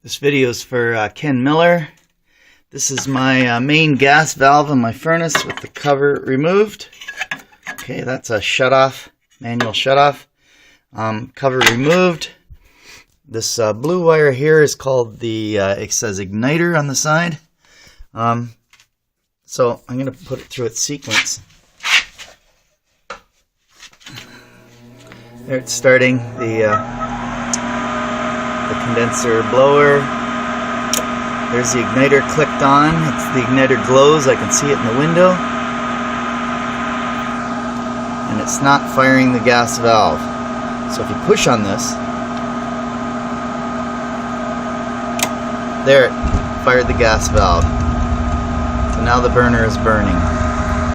This video is for Ken Miller. This is my main gas valve in my furnace with the cover removed. Okay, that's a shutoff, manual shutoff. Cover removed. This blue wire here is called the, it says igniter on the side. So I'm going to put it through its sequence. There it's starting the condenser blower. There's the igniter clicked on. The igniter glows. I can see it in the window. And it's not firing the gas valve. So if you push on this, there it fired the gas valve. So now the burner is burning.